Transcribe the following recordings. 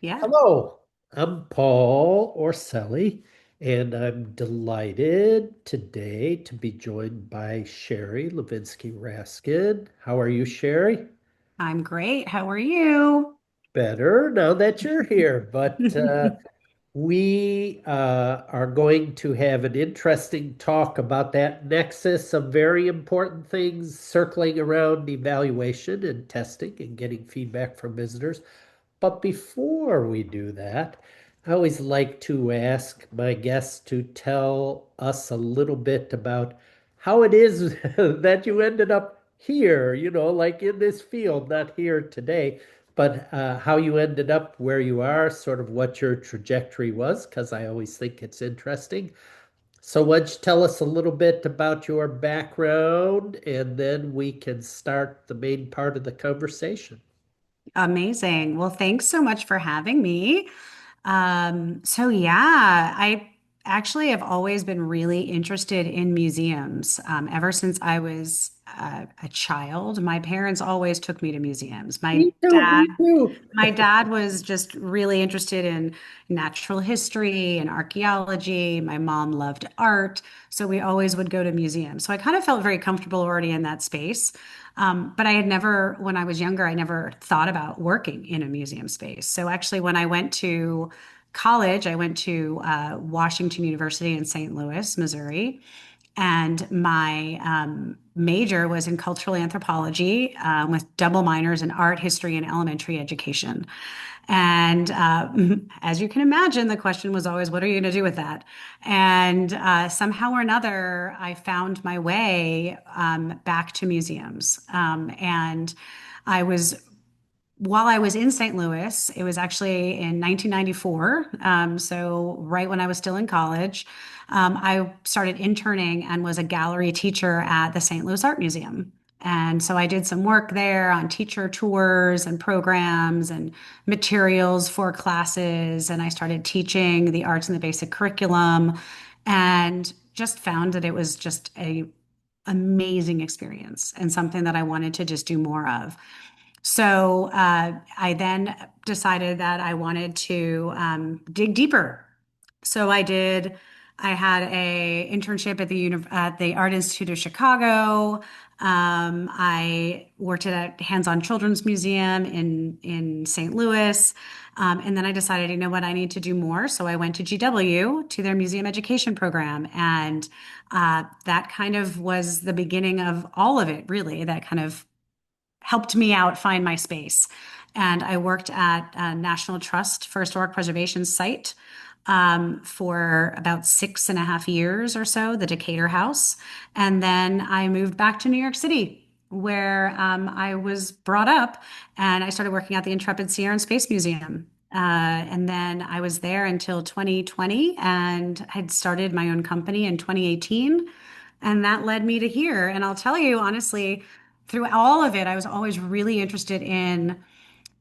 Yeah, Hello, I'm Paul Orselli, and I'm delighted today to be joined by Sheri Levinsky-Raskin. How are you, Sheri? I'm great. How are you? Better now that you're here, but we are going to have an interesting talk about that nexus of very important things circling around evaluation and testing and getting feedback from visitors. But before we do that, I always like to ask my guests to tell us a little bit about how it is that you ended up here, like in this field, not here today, but how you ended up where you are, sort of what your trajectory was, because I always think it's interesting. So, why don't you tell us a little bit about your background, and then we can start the main part of the conversation. Amazing. Well, thanks so much for having me. So yeah, I actually have always been really interested in museums. Ever since I was a child, my parents always took me to museums. Me too, me too. My dad was just really interested in natural history and archaeology. My mom loved art, so we always would go to museums. So I kind of felt very comfortable already in that space. But I had never, when I was younger, I never thought about working in a museum space. So actually, when I went to college, I went to Washington University in St. Louis, Missouri. And my major was in cultural anthropology with double minors in art, history, and elementary education. And as you can imagine, the question was always, what are you going to do with that? And somehow or another, I found my way back to museums. And I was while I was in St. Louis, it was actually in 1994. So right when I was still in college, I started interning and was a gallery teacher at the St. Louis Art Museum. And so I did some work there on teacher tours and programs and materials for classes. And I started teaching the arts in the basic curriculum and just found that it was just a amazing experience and something that I wanted to just do more of. So I then decided that I wanted to dig deeper. So I did. I had a internship at at the Art Institute of Chicago. I worked at a hands-on children's museum in St. Louis, and then I decided, you know what, I need to do more. So I went to GW to their museum education program, and that kind of was the beginning of all of it. Really, that kind of helped me out find my space. And I worked at National Trust for Historic Preservation Site for about 6.5 years or so, the Decatur House. And then I moved back to New York City, where I was brought up, and I started working at the Intrepid Sea Air and Space Museum. And then I was there until 2020 and had started my own company in 2018. And that led me to here. And I'll tell you honestly, through all of it, I was always really interested in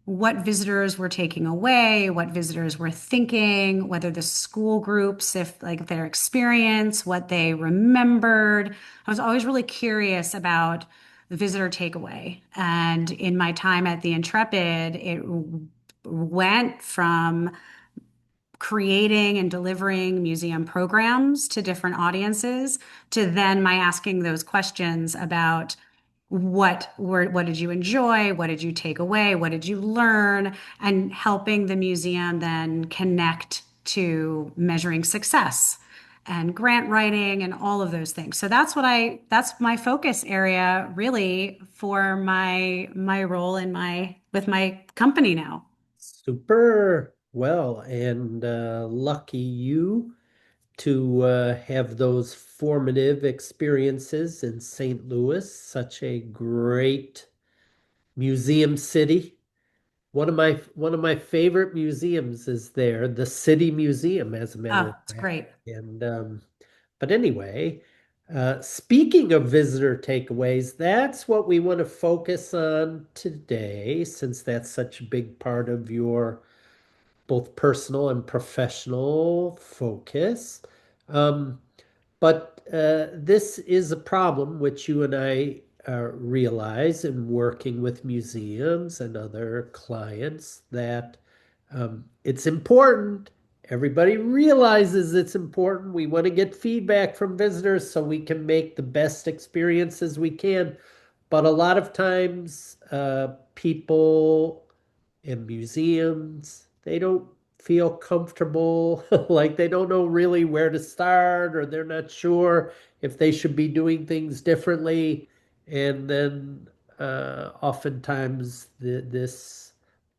what visitors were taking away, what visitors were thinking, whether the school groups, if like their experience, what they remembered. I was always really curious about the visitor takeaway. And in my time at the Intrepid, it went from creating and delivering museum programs to different audiences to then my asking those questions about what did you enjoy? What did you take away? What did you learn? And helping the museum then connect to measuring success and grant writing and all of those things. So that's my focus area really for my role in my with my company now. Super well, and lucky you to have those formative experiences in St. Louis, such a great museum city. One of my favorite museums is there, the City Museum, as a matter Oh, of it's fact. great. And but anyway, speaking of visitor takeaways, that's what we want to focus on today, since that's such a big part of your both personal and professional focus. Um, but this is a problem which you and I realize in working with museums and other clients that It's important. Everybody realizes it's important. We want to get feedback from visitors so we can make the best experiences we can. But a lot of times, people in museums, they don't feel comfortable, like they don't know really where to start, or they're not sure if they should be doing things differently. And then oftentimes this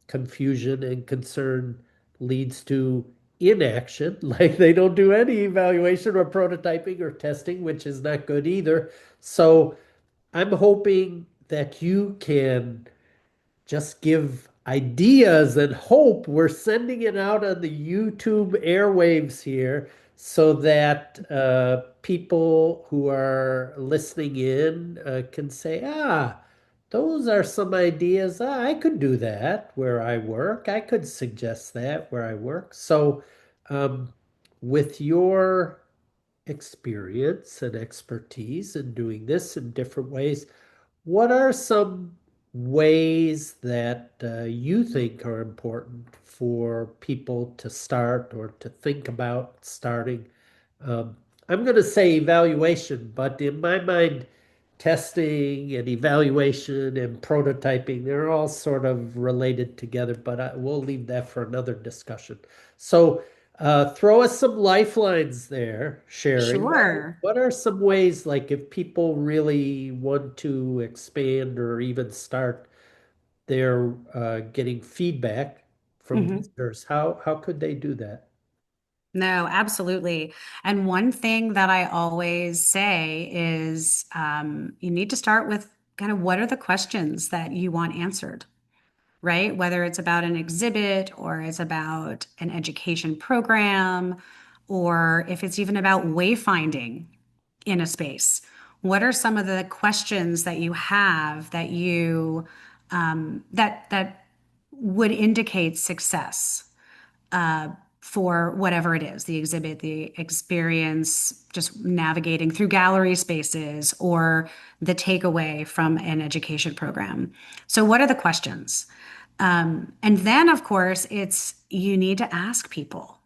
confusion and concern leads to inaction, like they don't do any evaluation or prototyping or testing, which is not good either. So I'm hoping that you can just give ideas and hope. We're sending it out on the YouTube airwaves here so that people who are listening in can say, those are some ideas. I could do that where I work. I could suggest that where I work. So, um, with your experience and expertise in doing this in different ways, what are some ways that you think are important for people to start or to think about starting? Um, I'm going to say evaluation, but in my mind, testing and evaluation and prototyping, they're all sort of related together, but we'll leave that for another discussion. So, throw us some lifelines there, Sheri. Sure. What are some ways, like if people really want to expand or even start their getting feedback from Mhm. visitors, how could they do that? No, absolutely. And one thing that I always say is you need to start with kind of what are the questions that you want answered, right? Whether it's about an exhibit or it's about an education program, or if it's even about wayfinding in a space. What are some of the questions that you have that you that would indicate success for whatever it is, the exhibit, the experience, just navigating through gallery spaces, or the takeaway from an education program? So, what are the questions? And then, of course, it's you need to ask people.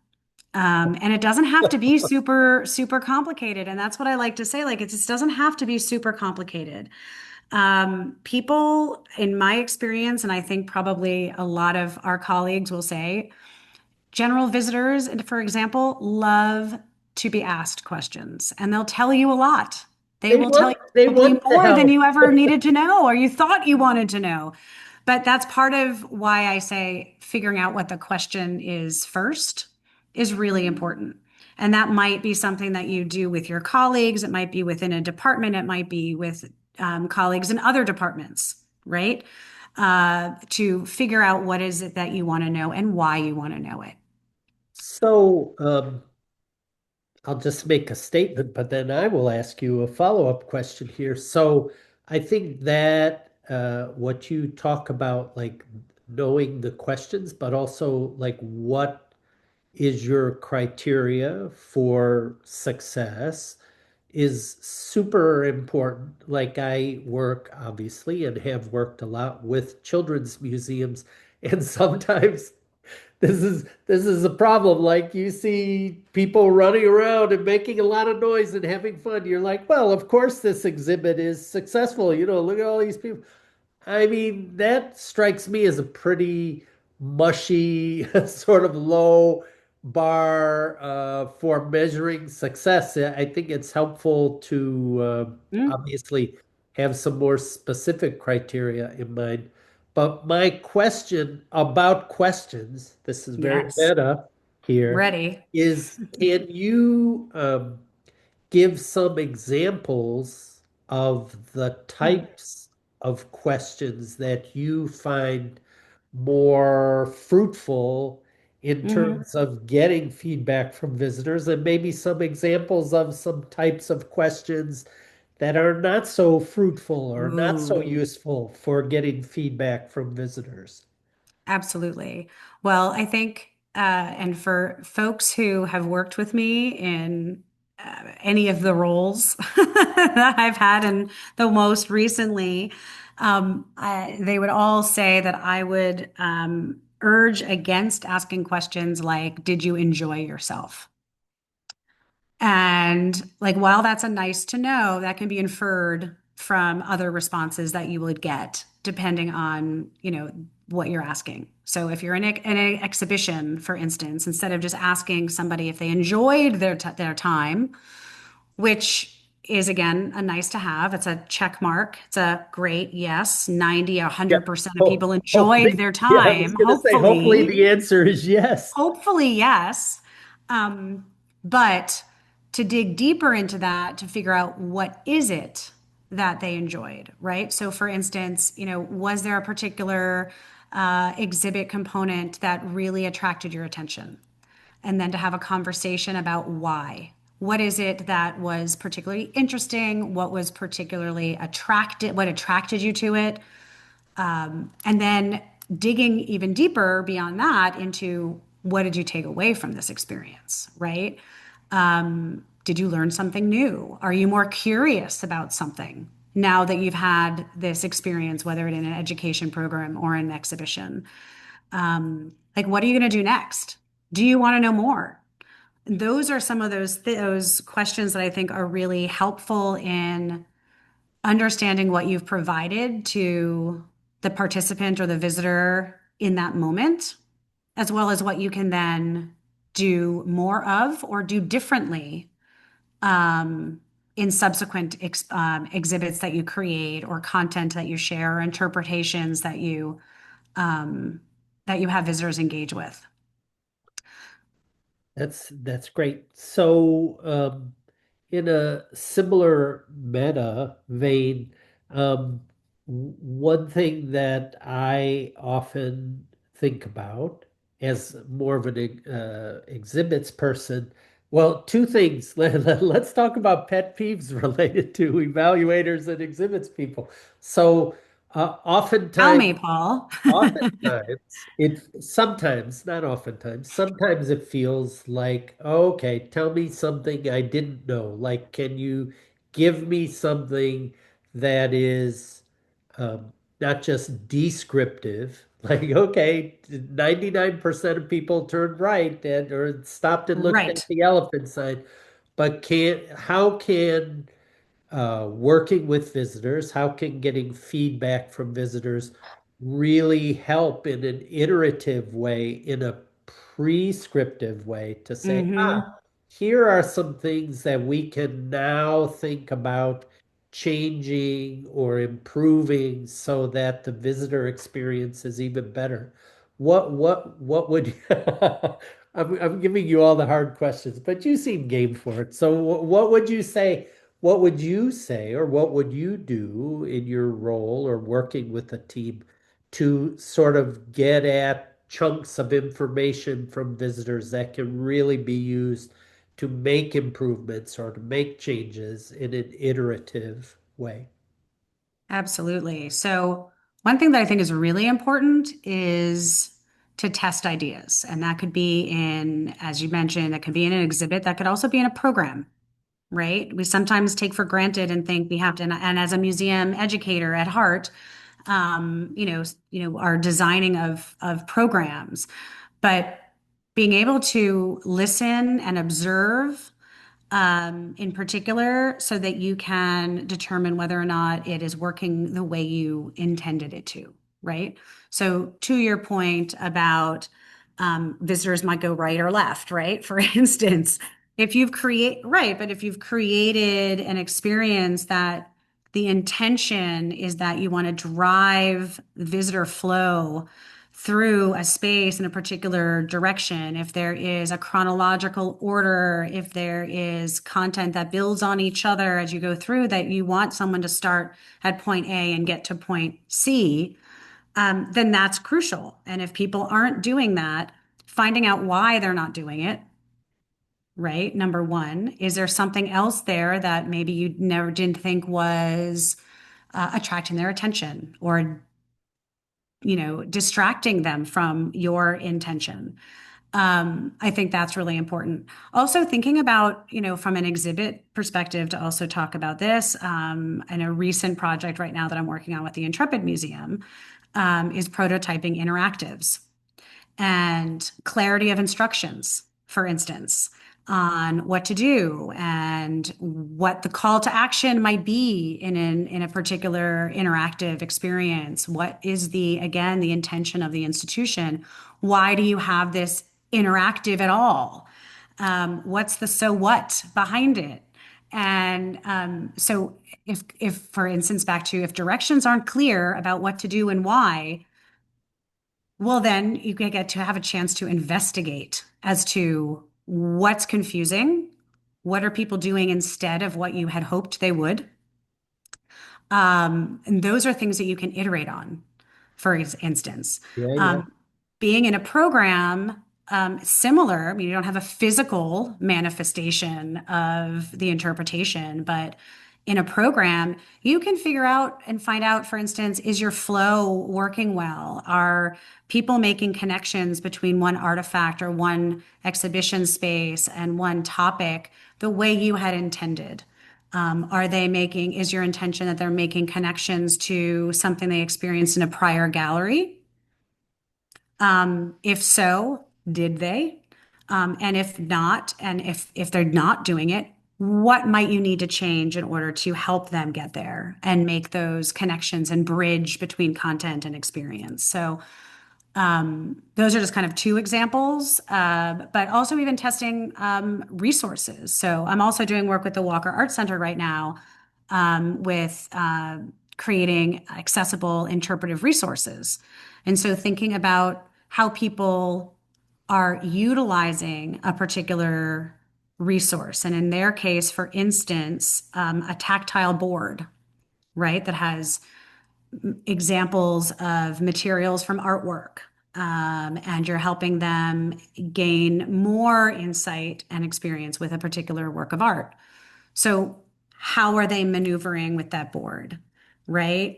And it doesn't have to be super, super complicated. And that's what I like to say. Like, it just doesn't have to be super complicated. People, in my experience, and I think probably a lot of our colleagues will say, general visitors, for example, love to be asked questions, and they'll tell you a lot. They will tell you They probably want the more than help. you ever needed to know or you thought you wanted to know. But that's part of why I say figuring out what the question is first is really important. And that might be something that you do with your colleagues. It might be within a department. It might be with colleagues in other departments, right? To figure out what is it that you want to know and why you want to know it. So, I'll just make a statement, but then I will ask you a follow-up question here. So I think that what you talk about, like knowing the questions, but also like what is your criteria for success is super important. Like I work obviously and have worked a lot with children's museums, and sometimes this is a problem. Like you see people running around and making a lot of noise and having fun. You're like, well, of course this exhibit is successful. Look at all these people. I mean, that strikes me as a pretty mushy, sort of low bar for measuring success. I think it's helpful to Mm, obviously have some more specific criteria in mind. But my question about questions, this is very yes. meta here, Ready. is can you give some examples of the Mm, types of questions that you find more fruitful in hmm terms of getting feedback from visitors, and maybe some examples of some types of questions that are not so fruitful or not so Ooh, useful for getting feedback from visitors. absolutely. Well, I think, and for folks who have worked with me in any of the roles that I've had, and the most recently, they would all say that I would urge against asking questions like, did you enjoy yourself? And like, while that's a nice to know, that can be inferred from other responses that you would get depending on, what you're asking. So if you're in an exhibition, for instance, instead of just asking somebody if they enjoyed their time, which is again a nice to have. It's a check mark. It's a great yes. 90, Yeah. 100% of Oh, people enjoyed hopefully, their yeah, I was time. going to say, hopefully Hopefully, the answer is yes. hopefully, yes. Um, but to dig deeper into that, to figure out what is it that they enjoyed, right? So, for instance, was there a particular exhibit component that really attracted your attention? And then to have a conversation about why. What is it that was particularly interesting? What was particularly attracted? What attracted you to it? And then digging even deeper beyond that into what did you take away from this experience, right? Did you learn something new? Are you more curious about something now that you've had this experience, whether it in an education program or an exhibition? Like, what are you going to do next? Do you want to know more? Those are some of those questions that I think are really helpful in understanding what you've provided to the participant or the visitor in that moment, as well as what you can then do more of or do differently um, in subsequent exhibits that you create or content that you share or interpretations um, that you have visitors engage with. That's great. So, in a similar meta vein, one thing that I often think about as more of an exhibits person, well, two things. Let's talk about pet peeves related to evaluators and exhibits people. So, Tell oftentimes me, Paul. oftentimes, not oftentimes, sometimes it feels like, okay, tell me something I didn't know. Like, can you give me something that is not just descriptive? Like, okay, 99% of people turned right and or stopped and looked at Right. the elephant sign, but how can working with visitors, how can getting feedback from visitors really help in an iterative way, in a prescriptive way to say, Hmm. here are some things that we can now think about changing or improving so that the visitor experience is even better. What would I'm giving you all the hard questions, but you seem game for it. So what would you say? What would you say, or what would you do in your role or working with a team to sort of get at chunks of information from visitors that can really be used to make improvements or to make changes in an iterative way? Absolutely. So, one thing that I think is really important is to test ideas. And that could be in, as you mentioned, that could be in an exhibit, that could also be in a program, right? We sometimes take for granted and think we have to, and as a museum educator at heart, our designing of programs, but being able to listen and observe in particular so that you can determine whether or not it is working the way you intended it to, right? So, to your point about visitors might go right or left, right? For instance, if you've created an experience that the intention is that you want to drive visitor flow through a space in a particular direction, if there is a chronological order, if there is content that builds on each other as you go through, that you want someone to start at point A and get to point C, then that's crucial. And if people aren't doing that, finding out why they're not doing it, right? Number one, is there something else there that maybe you never didn't think was attracting their attention or distracting them from your intention. I think that's really important. Also, thinking about, from an exhibit perspective, to also talk about this, and a recent project right now that I'm working on with the Intrepid Museum is prototyping interactives. and clarity of instructions, for instance, on what to do and what the call to action might be in a particular interactive experience. What is again, the intention of the institution? Why do you have this interactive at all? What's the so what behind it? And so if, for instance, back to if directions aren't clear about what to do and why, well, then you can get to have a chance to investigate as to what's confusing, what are people doing instead of what you had hoped they would. And those are things that you can iterate on, for instance. Yeah, yeah. Um, Being in a program, similar, I mean, you don't have a physical manifestation of the interpretation, but in a program, you can figure out and find out, for instance, is your flow working well? Are people making connections between one artifact or one exhibition space and one topic the way you had intended? Is your intention that they're making connections to something they experienced in a prior gallery? If so, did they? And if not, and if they're not doing it, what might you need to change in order to help them get there and make those connections and bridge between content and experience? So those are just kind of two examples, but also even testing resources. So I'm also doing work with the Walker Art Center right now with creating accessible interpretive resources. And so thinking about how people are utilizing a particular resource. And in their case, for instance, a tactile board, right, that has examples of materials from artwork. And you're helping them gain more insight and experience with a particular work of art. So, how are they maneuvering with that board, right?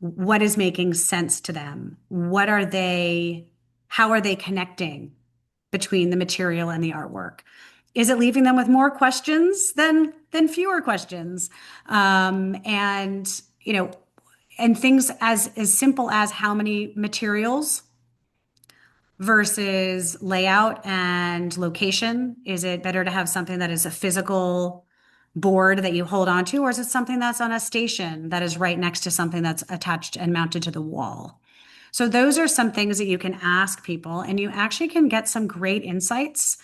What is making sense to them? How are they connecting between the material and the artwork? Is it leaving them with more questions than fewer questions? And you know, and things as simple as how many materials versus layout and location. Is it better to have something that is a physical board that you hold on to, or is it something that's on a station that is right next to something that's attached and mounted to the wall? So those are some things that you can ask people, and you actually can get some great insights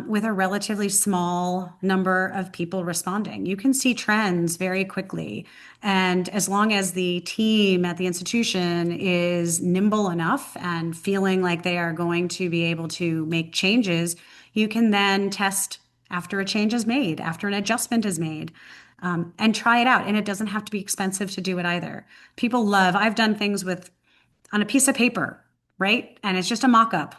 with a relatively small number of people responding. You can see trends very quickly. And as long as the team at the institution is nimble enough and feeling like they are going to be able to make changes, you can then test after a change is made, after an adjustment is made. And try it out. And it doesn't have to be expensive to do it either. I've done things with on a piece of paper, right? And it's just a mock up.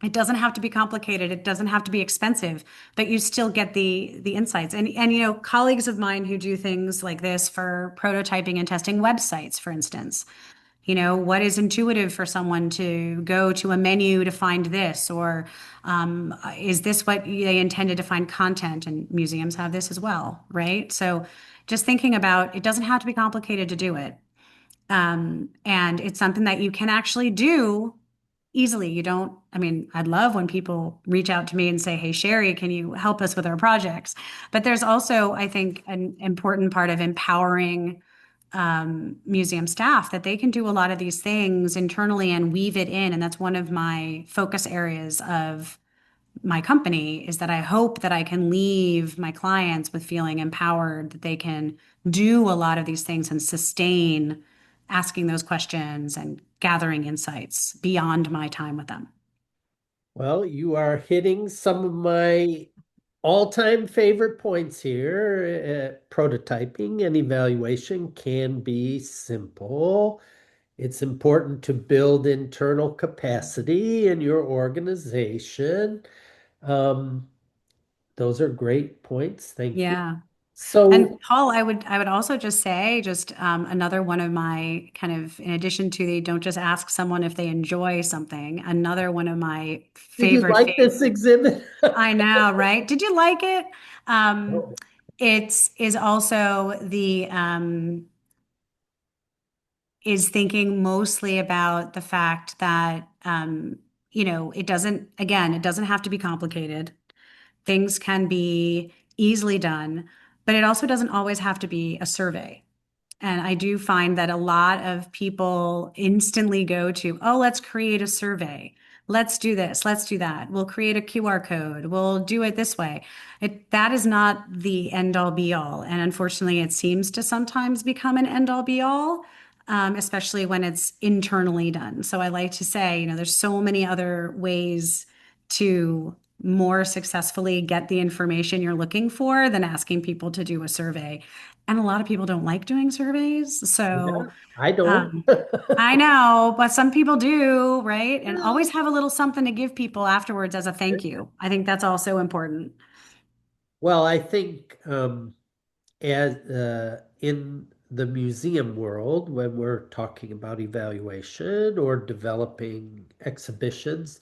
It doesn't have to be complicated. It doesn't have to be expensive, but you still get the insights. And colleagues of mine who do things like this for prototyping and testing websites, for instance. What is intuitive for someone to go to a menu to find this, or is this what they intended to find content? And museums have this as well, right? So just thinking about it doesn't have to be complicated to do it. And it's something that you can actually do easily. I mean, I'd love when people reach out to me and say, "Hey, Sheri, can you help us with our projects?" But there's also, I think, an important part of empowering museum staff that they can do a lot of these things internally and weave it in. And that's one of my focus areas of my company is that I hope that I can leave my clients with feeling empowered, that they can do a lot of these things and sustain asking those questions and gathering insights beyond my time with them. Well, you are hitting some of my all-time favorite points here. Prototyping and evaluation can be simple. It's important to build internal capacity in your organization. Um, those are great points. Thank you. Yeah. So, And Paul, I would also just say, just another one of my kind of, in addition to the don't just ask someone if they enjoy something, another one of my did you favorite, like this exhibit? I know, right? Did you like it? Oh, It is also is thinking mostly about the fact that Um, it doesn't have to be complicated. Things can be easily done, but it also doesn't always have to be a survey. And I do find that a lot of people instantly go to, oh, let's create a survey. Let's do this. Let's do that. We'll create a QR code. We'll do it this way. That is not the end all be all. And unfortunately, it seems to sometimes become an end all be all, especially when it's internally done. So I like to say, there's so many other ways to more successfully get the information you're looking for than asking people to do a survey. And a lot of people don't like doing surveys. Yeah, So I don't. um, I know, but some people do, right? And Well, always have a little something to give people afterwards as a thank you. I think that's also important. I think as in the museum world, when we're talking about evaluation or developing exhibitions,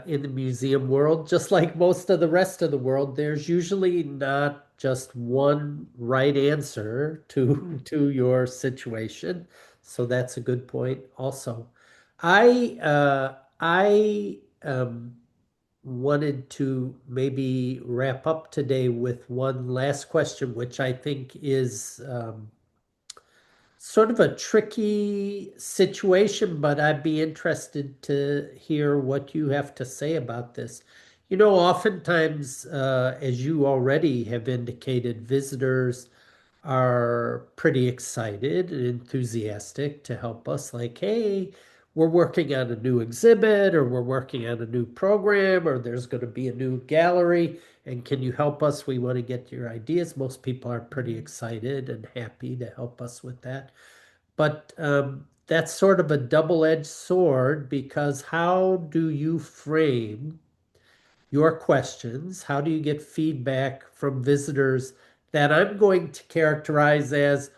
in the museum world, just like most of the rest of the world, there's usually not just one right answer to Mm. to your situation. So that's a good point also. I wanted to maybe wrap up today with one last question, which I think is sort of a tricky situation, but I'd be interested to hear what you have to say about this. Oftentimes, as you already have indicated, visitors are pretty excited and enthusiastic to help us. Like, hey, we're working on a new exhibit, or we're working on a new program, or there's going to be a new gallery. And can you help us? We want to get your ideas. Most people are pretty excited and happy to help us with that. But that's sort of a double-edged sword because how do you frame your questions? How do you get feedback from visitors that I'm going to characterize as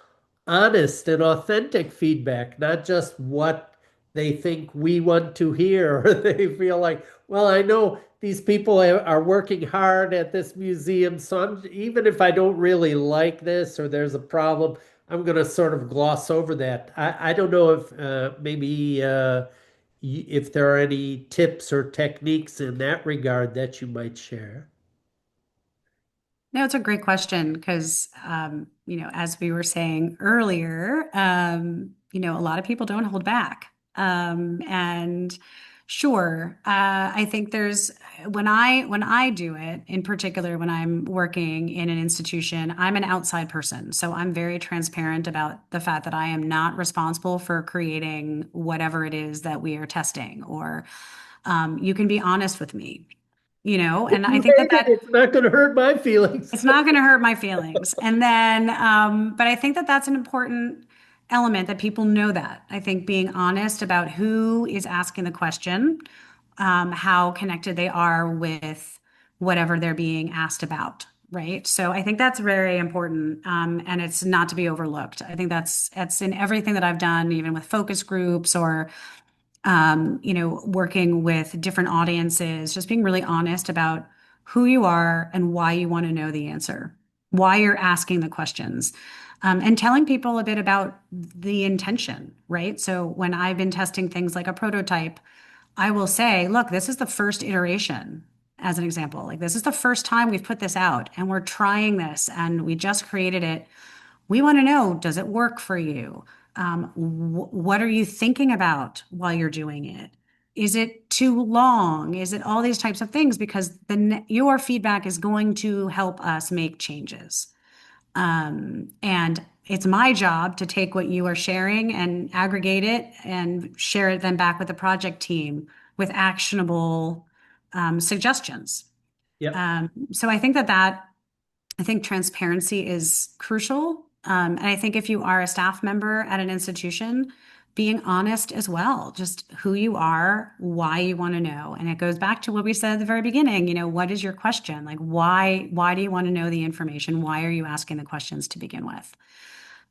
honest and authentic feedback, not just what they think we want to hear, or they feel like, well, I know these people are working hard at this museum, so even if I don't really like this or there's a problem, I'm going to sort of gloss over that. I don't know if maybe if there are any tips or techniques in that regard that you might share. No, it's a great question because, as we were saying earlier, a lot of people don't hold back. And sure, I think when I do it, in particular, when I'm working in an institution, I'm an outside person. So I'm very transparent about the fact that I am not responsible for creating whatever it is that we are testing, or you can be honest with me. If And I you think that hate it, it's not going to hurt my feelings. it's not going to hurt my feelings. And then, but I think that that's an important element that people know that. I think being honest about who is asking the question, how connected they are with whatever they're being asked about, right? So I think that's very important, and it's not to be overlooked. I think that's in everything that I've done, even with focus groups or working with different audiences, just being really honest about who you are and why you want to know the answer, why you're asking the questions, and telling people a bit about the intention, right? So when I've been testing things like a prototype, I will say, look, this is the first iteration, as an example. Like, this is the first time we've put this out and we're trying this and we just created it. We want to know, does it work for you? What are you thinking about while you're doing it? Is it too long? Is it all these types of things? Because your feedback is going to help us make changes. And it's my job to take what you are sharing and aggregate it and share it then back with the project team with actionable suggestions. Yep. So I think transparency is crucial. And I think if you are a staff member at an institution, being honest as well, just who you are, why you want to know. And it goes back to what we said at the very beginning, what is your question? Like, why do you want to know the information? Why are you asking the questions to begin with?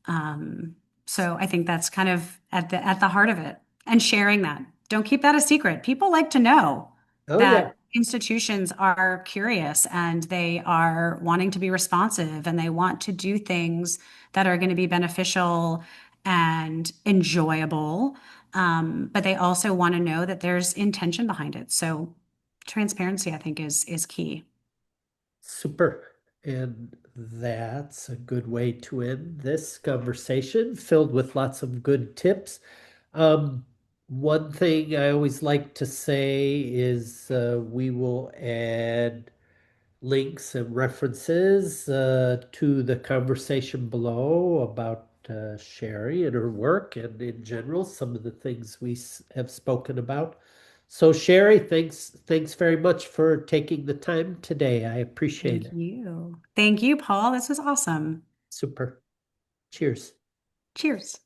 Um, so I think that's kind of at the heart of it, and sharing that. Don't keep that a secret. People like to know Oh, yeah. that institutions are curious and they are wanting to be responsive and they want to do things that are going to be beneficial and enjoyable. But they also want to know that there's intention behind it. So transparency, I think, is key. Super. And that's a good way to end this conversation filled with lots of good tips. Um, One thing I always like to say is we will add links and references to the conversation below about Sheri and her work and in general some of the things we have spoken about. So Sheri, thanks very much for taking the time today. I appreciate Thank it. you. Thank you, Paul. This was awesome. Super. Cheers. Cheers.